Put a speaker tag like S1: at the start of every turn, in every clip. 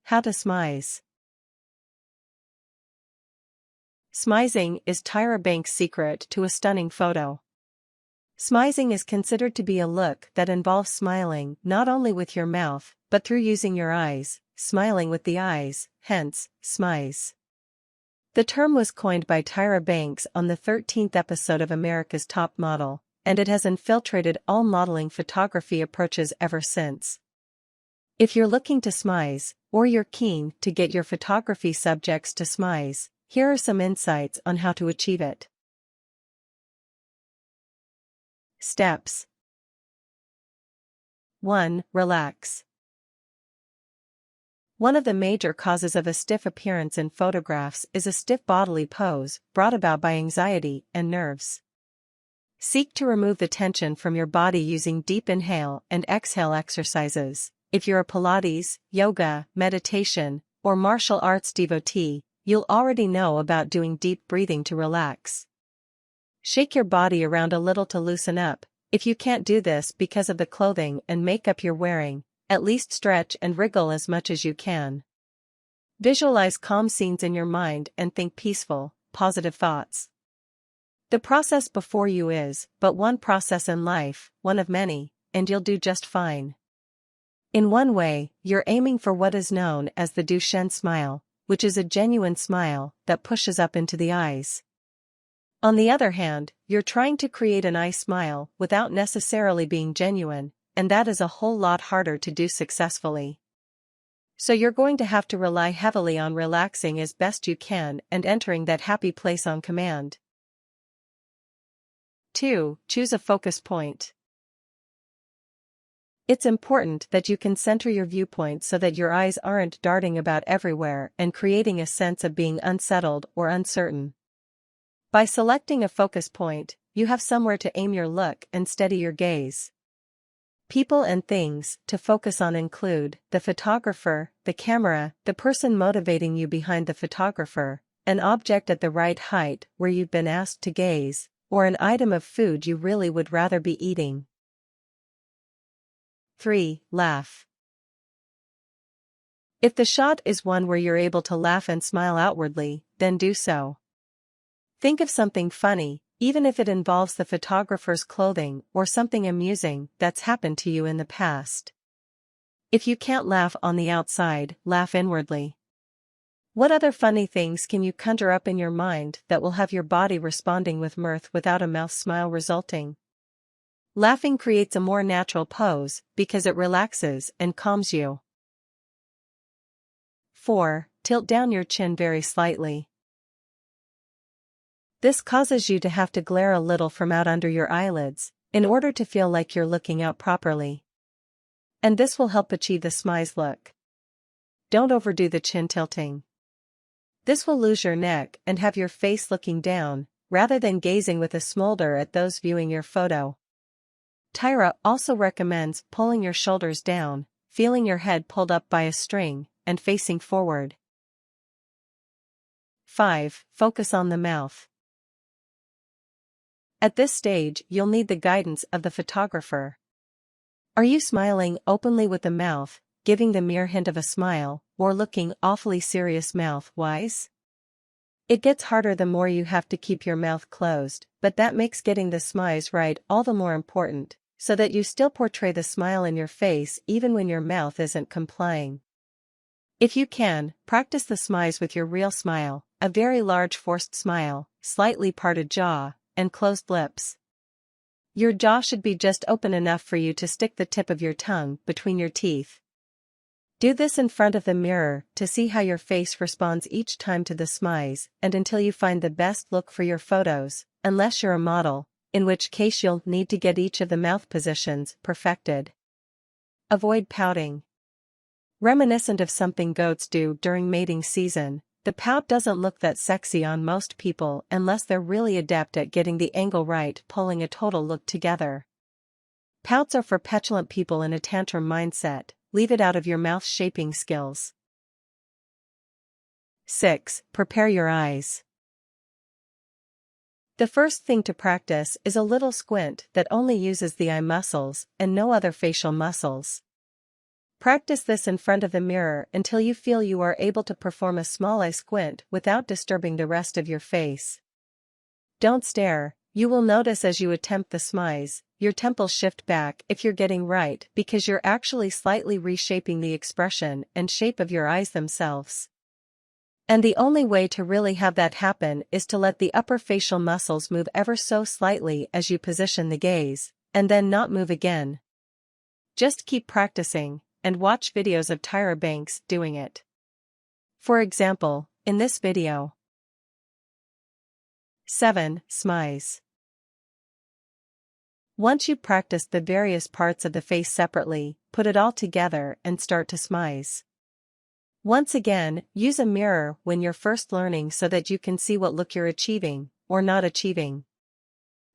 S1: How to Smize. Smizing is Tyra Banks' secret to a stunning photo. Smizing is considered to be a look that involves smiling not only with your mouth, but through using your eyes, smiling with the eyes, hence, Smize. The term was coined by Tyra Banks on the 13th episode of America's Top Model, and it has infiltrated all modeling photography approaches ever since. If you're looking to smize, or you're keen to get your photography subjects to smize, here are some insights on how to achieve it. Steps. 1. Relax. One of the major causes of a stiff appearance in photographs is a stiff bodily pose, brought about by anxiety and nerves. Seek to remove the tension from your body using deep inhale and exhale exercises. If you're a Pilates, yoga, meditation, or martial arts devotee, you'll already know about doing deep breathing to relax. Shake your body around a little to loosen up. If you can't do this because of the clothing and makeup you're wearing, at least stretch and wriggle as much as you can. Visualize calm scenes in your mind and think peaceful, positive thoughts. The process before you is but one process in life, one of many, and you'll do just fine. In one way, you're aiming for what is known as the Duchenne smile, which is a genuine smile that pushes up into the eyes. On the other hand, you're trying to create an eye smile without necessarily being genuine, and that is a whole lot harder to do successfully. So you're going to have to rely heavily on relaxing as best you can and entering that happy place on command. 2. Choose a focus point. It's important that you can center your viewpoint so that your eyes aren't darting about everywhere and creating a sense of being unsettled or uncertain. By selecting a focus point, you have somewhere to aim your look and steady your gaze. People and things to focus on include the photographer, the camera, the person motivating you behind the photographer, an object at the right height where you've been asked to gaze, or an item of food you really would rather be eating. 3. Laugh. If the shot is one where you're able to laugh and smile outwardly, then do so. Think of something funny, even if it involves the photographer's clothing or something amusing that's happened to you in the past. If you can't laugh on the outside, laugh inwardly. What other funny things can you conjure up in your mind that will have your body responding with mirth without a mouth smile resulting? Laughing creates a more natural pose because it relaxes and calms you. 4. Tilt down your chin very slightly. This causes you to have to glare a little from out under your eyelids, in order to feel like you're looking out properly. And this will help achieve the smize look. Don't overdo the chin tilting. This will lose your neck and have your face looking down, rather than gazing with a smolder at those viewing your photo. Tyra also recommends pulling your shoulders down, feeling your head pulled up by a string, and facing forward. 5. Focus on the mouth. At this stage, you'll need the guidance of the photographer. Are you smiling openly with the mouth, giving the mere hint of a smile, or looking awfully serious mouth-wise? It gets harder the more you have to keep your mouth closed, but that makes getting the smize right all the more important, so that you still portray the smile in your face even when your mouth isn't complying. If you can, practice the smize with your real smile, a very large forced smile, slightly parted jaw, and closed lips. Your jaw should be just open enough for you to stick the tip of your tongue between your teeth. Do this in front of the mirror to see how your face responds each time to the smize and until you find the best look for your photos, unless you're a model, in which case you'll need to get each of the mouth positions perfected. Avoid pouting. Reminiscent of something goats do during mating season, the pout doesn't look that sexy on most people unless they're really adept at getting the angle right, pulling a total look together. Pouts are for petulant people in a tantrum mindset. Leave it out of your mouth shaping skills. 6. Prepare your eyes. The first thing to practice is a little squint that only uses the eye muscles and no other facial muscles. Practice this in front of the mirror until you feel you are able to perform a small eye squint without disturbing the rest of your face. Don't stare. You will notice as you attempt the smize, your temples shift back if you're getting right because you're actually slightly reshaping the expression and shape of your eyes themselves. And the only way to really have that happen is to let the upper facial muscles move ever so slightly as you position the gaze, and then not move again. Just keep practicing, and watch videos of Tyra Banks doing it. For example, in this video. 7. Smize. Once you've practiced the various parts of the face separately, put it all together and start to smize. Once again, use a mirror when you're first learning so that you can see what look you're achieving, or not achieving.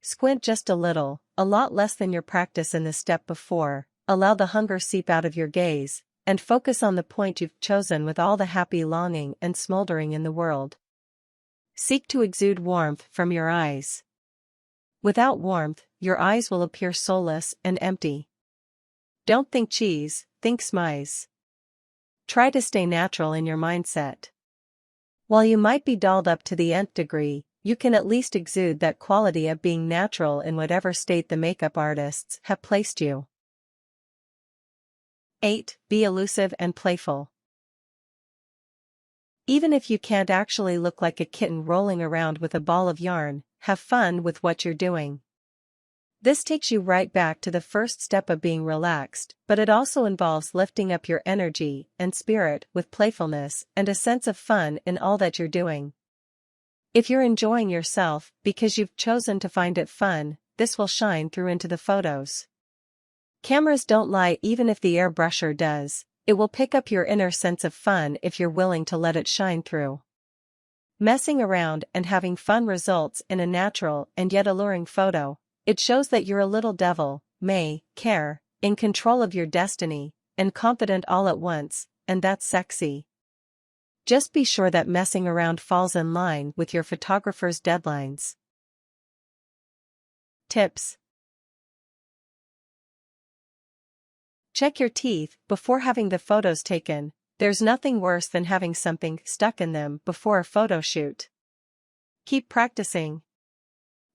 S1: Squint just a lot less than your practice in the step before, allow the hunger seep out of your gaze, and focus on the point you've chosen with all the happy longing and smoldering in the world. Seek to exude warmth from your eyes. Without warmth, your eyes will appear soulless and empty. Don't think cheese, think smize. Try to stay natural in your mindset. While you might be dolled up to the nth degree, you can at least exude that quality of being natural in whatever state the makeup artists have placed you. 8. Be elusive and playful. Even if you can't actually look like a kitten rolling around with a ball of yarn, have fun with what you're doing. This takes you right back to the first step of being relaxed, but it also involves lifting up your energy and spirit with playfulness and a sense of fun in all that you're doing. If you're enjoying yourself because you've chosen to find it fun, this will shine through into the photos. Cameras don't lie even if the airbrusher does. It will pick up your inner sense of fun if you're willing to let it shine through. Messing around and having fun results in a natural and yet alluring photo. It shows that you're a little devil, may care, in control of your destiny, and confident all at once, and that's sexy. Just be sure that messing around falls in line with your photographer's deadlines. Tips. Check your teeth before having the photos taken. There's nothing worse than having something stuck in them before a photo shoot. Keep practicing.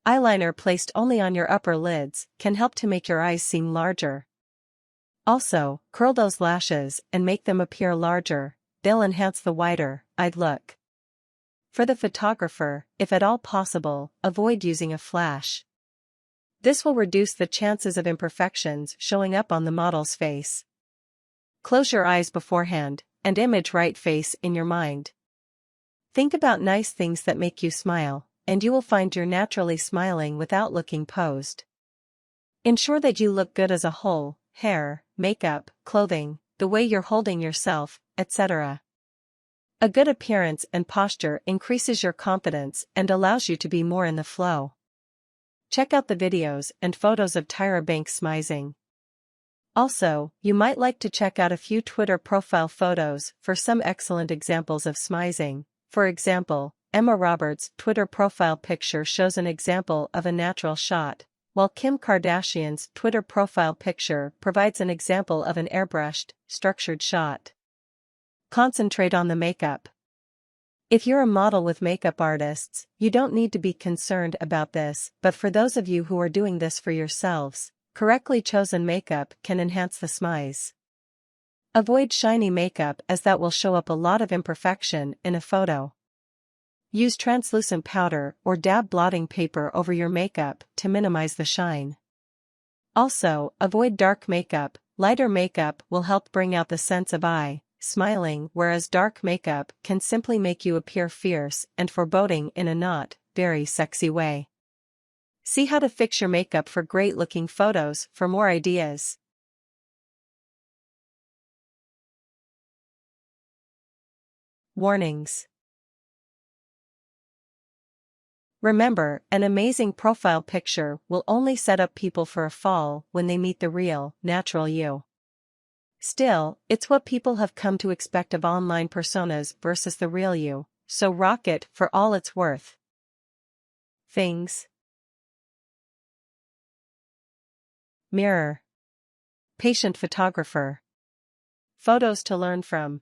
S1: Eyeliner placed only on your upper lids can help to make your eyes seem larger. Also, curl those lashes and make them appear larger. They'll enhance the wider-eyed look. For the photographer, if at all possible, avoid using a flash. This will reduce the chances of imperfections showing up on the model's face. Close your eyes beforehand, and image right face in your mind. Think about nice things that make you smile, and you will find you're naturally smiling without looking posed. Ensure that you look good as a whole: hair, makeup, clothing, the way you're holding yourself, etc. A good appearance and posture increases your confidence and allows you to be more in the flow. Check out the videos and photos of Tyra Banks Smizing. Also, you might like to check out a few Twitter profile photos for some excellent examples of smizing. For example, Emma Roberts' Twitter profile picture shows an example of a natural shot, while Kim Kardashian's Twitter profile picture provides an example of an airbrushed, structured shot. Concentrate on the makeup. If you're a model with makeup artists, you don't need to be concerned about this, but for those of you who are doing this for yourselves, correctly chosen makeup can enhance the smize. Avoid shiny makeup as that will show up a lot of imperfection in a photo. Use translucent powder or dab blotting paper over your makeup to minimize the shine. Also, avoid dark makeup. Lighter makeup will help bring out the sense of smiling, whereas dark makeup can simply make you appear fierce and foreboding in a not very sexy way. See how to fix your makeup for great-looking photos for more ideas. Warnings. Remember, an amazing profile picture will only set up people for a fall when they meet the real, natural you. Still, it's what people have come to expect of online personas versus the real you, so rock it for all it's worth. Things. Mirror. Patient photographer. Photos to learn from.